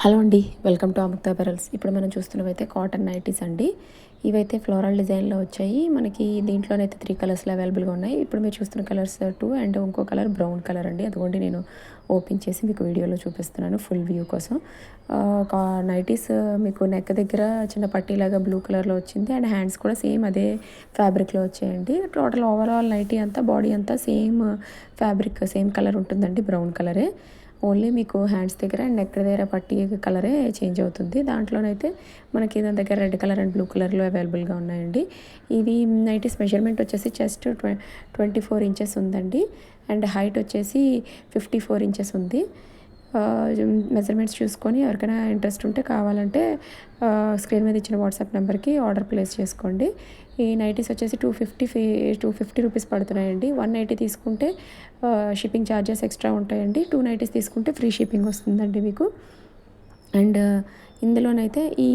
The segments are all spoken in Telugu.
హలో అండి, వెల్కమ్ టు అముక్తా అపెరల్స్. ఇప్పుడు మనం చూస్తున్నవైతే కాటన్ నైటీస్ అండి. ఇవైతే ఫ్లోరల్ డిజైన్లో వచ్చాయి. మనకి దీంట్లోనైతే 3 కలర్స్లో అవైలబుల్గా ఉన్నాయి. ఇప్పుడు మీరు చూస్తున్న కలర్స్ 2 అండ్ ఇంకో కలర్ బ్రౌన్ కలర్ అండి. అదిగోండి నేను ఓపెన్ చేసి మీకు వీడియోలో చూపిస్తున్నాను ఫుల్ వ్యూ కోసం. నైటీస్ మీకు నెక్ దగ్గర చిన్న పట్టీలాగా బ్లూ కలర్లో వచ్చింది అండ్ హ్యాండ్స్ కూడా సేమ్ అదే ఫ్యాబ్రిక్లో వచ్చాయండి. టోటల్ ఓవరాల్ నైటీ అంతా బాడీ అంతా సేమ్ ఫ్యాబ్రిక్ సేమ్ కలర్ ఉంటుందండి, బ్రౌన్ కలరే. ఓన్లీ మీకు హ్యాండ్స్ దగ్గర అండ్ నెక్ దగ్గర పట్టీ కలరే చేంజ్ అవుతుంది. దాంట్లోనైతే మనకి దాని దగ్గర రెడ్ కలర్ అండ్ బ్లూ కలర్లో అవైలబుల్గా ఉన్నాయండి. ఇవి నైటీస్ మెజర్మెంట్ వచ్చేసి చెస్ట్ 24 ఇంచెస్ ఉందండి అండ్ హైట్ వచ్చేసి 54 ఇంచెస్ ఉంది. మెజర్మెంట్స్ చూసుకొని ఎవరికైనా ఇంట్రెస్ట్ ఉంటే కావాలంటే స్క్రీన్ మీద ఇచ్చిన వాట్సాప్ నెంబర్కి ఆర్డర్ ప్లేస్ చేసుకోండి. ఈ నైటీస్ వచ్చేసి 250 రూపీస్ పడుతున్నాయండి. 180 తీసుకుంటే షిప్పింగ్ ఛార్జెస్ ఎక్స్ట్రా ఉంటాయండి. 2 నైటీస్ తీసుకుంటే ఫ్రీ షిప్పింగ్ వస్తుందండి మీకు. అండ్ ఇందులోనైతే ఈ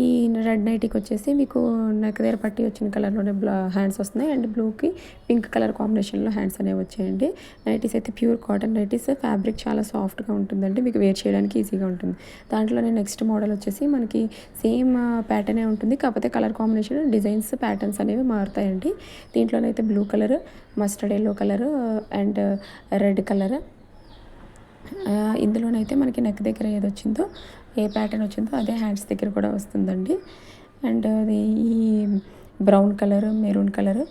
రెడ్ నైటీకి వచ్చేసి మీకు నెక్ దగ్గర పట్టి వచ్చిన కలర్లోనే హ్యాండ్స్ వస్తున్నాయి అండ్ బ్లూకి పింక్ కలర్ కాంబినేషన్లో హ్యాండ్స్ అనేవి వచ్చాయండి. నైటీస్ అయితే ప్యూర్ కాటన్ నైటీస్, ఫ్యాబ్రిక్ చాలా సాఫ్ట్గా ఉంటుందండి, మీకు వేర్ చేయడానికి ఈజీగా ఉంటుంది. దాంట్లోనే నెక్స్ట్ మోడల్ వచ్చేసి మనకి సేమ్ ప్యాటర్నే ఉంటుంది, కాకపోతే కలర్ కాంబినేషన్ డిజైన్స్ ప్యాటర్న్స్ అనేవి మారుతాయండి. దీంట్లోనైతే blue colour, mustard yellow colour and red colour. ఇందులోనైతే మనకి నెక్ దగ్గర ఏది వచ్చిందో, ఏ ప్యాటర్న్ వచ్చిందో అదే హ్యాండ్స్ దగ్గర కూడా వస్తుందండి. అండ్ అది ఈ బ్రౌన్ కలర్, మెరూన్ కలర్,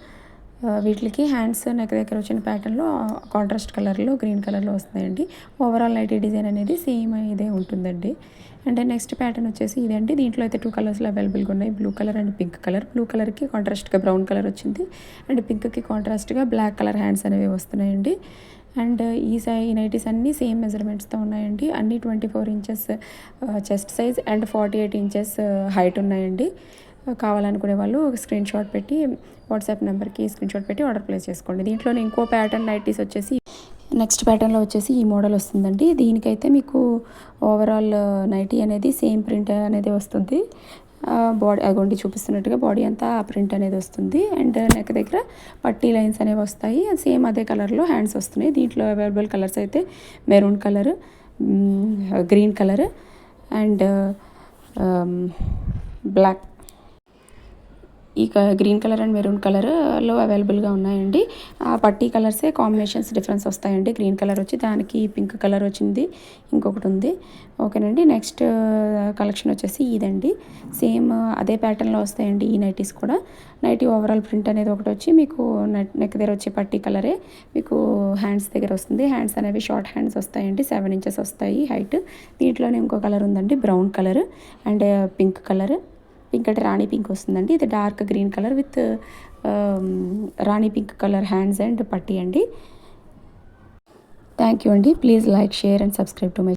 వీటికి హ్యాండ్స్ నెక్ దగ్గర వచ్చిన ప్యాటర్న్లో కాంట్రాస్ట్ కలర్లో గ్రీన్ కలర్లో వస్తున్నాయండి. ఓవరాల్ నైటీ డిజైన్ అనేది సేమ్ ఇదే ఉంటుందండి. అండ్ నెక్స్ట్ ప్యాటర్న్ వచ్చేసి ఇదండి. దీంట్లో అయితే 2 కలర్స్లో అవైలబుల్గా ఉన్నాయి, blue colour and pink colour. Blue కలర్కి కాంట్రాస్ట్గా బ్రౌన్ కలర్ వచ్చింది అండ్ పింక్కి కాంట్రాస్ట్గా బ్లాక్ కలర్ హ్యాండ్స్ అనేవి వస్తున్నాయండి. అండ్ ఈ నైటీస్ అన్నీ సేమ్ మెజర్మెంట్స్తో ఉన్నాయండి. అన్నీ 24 inches chest size and 48 inches height ఉన్నాయండి. కావాలనుకునే వాళ్ళు స్క్రీన్ షాట్ పెట్టి వాట్సాప్ నెంబర్కి స్క్రీన్ షాట్ పెట్టి ఆర్డర్ ప్లేస్ చేసుకోండి. దీంట్లోనే ఇంకో ప్యాటర్న్ నైటీస్ వచ్చేసి నెక్స్ట్ ప్యాటర్న్లో వచ్చేసి ఈ మోడల్ వస్తుందండి. దీనికైతే మీకు ఓవరాల్ నైటీ అనేది సేమ్ ప్రింట్ అనేది వస్తుంది. బాడీ అగోండి చూపిస్తున్నట్టుగా బాడీ అంతా ప్రింట్ అనేది వస్తుంది అండ్ నెక్ దగ్గర పట్టీ లైన్స్ అనేవి వస్తాయి. సేమ్ అదే కలర్లో హ్యాండ్స్ వస్తున్నాయి. దీంట్లో అవైలబుల్ కలర్స్ అయితే maroon colour, green colour and black. ఈ గ్రీన్ కలర్ అండ్ మెరూన్ కలర్లో అవైలబుల్గా ఉన్నాయండి. ఆ పట్టీ కలర్సే కాంబినేషన్స్ డిఫరెన్స్ వస్తాయండి. గ్రీన్ కలర్ వచ్చి దానికి పింక్ కలర్ వచ్చింది, ఇంకొకటి ఉంది. ఓకేనండి. నెక్స్ట్ కలెక్షన్ వచ్చేసి ఇదండి. సేమ్ అదే ప్యాటర్న్లో వస్తాయండి ఈ నైటీస్ కూడా. నైటీ ఓవరాల్ ప్రింట్ అనేది ఒకటి వచ్చి మీకు నెక్ దగ్గర వచ్చే పట్టీ కలరే మీకు హ్యాండ్స్ దగ్గర వస్తుంది. హ్యాండ్స్ అనేవి షార్ట్ హ్యాండ్స్ వస్తాయండి, 7 ఇంచెస్ వస్తాయి హైట్. దీంట్లోనే ఇంకో కలర్ ఉందండి, brown colour and pink colour. Pink అంటే రాణి పింక్ వస్తుందండి. ఇది dark green colour with Rani pink colour hands and పట్టీ అండి. థ్యాంక్ యూ అండి. Please like, share and subscribe to my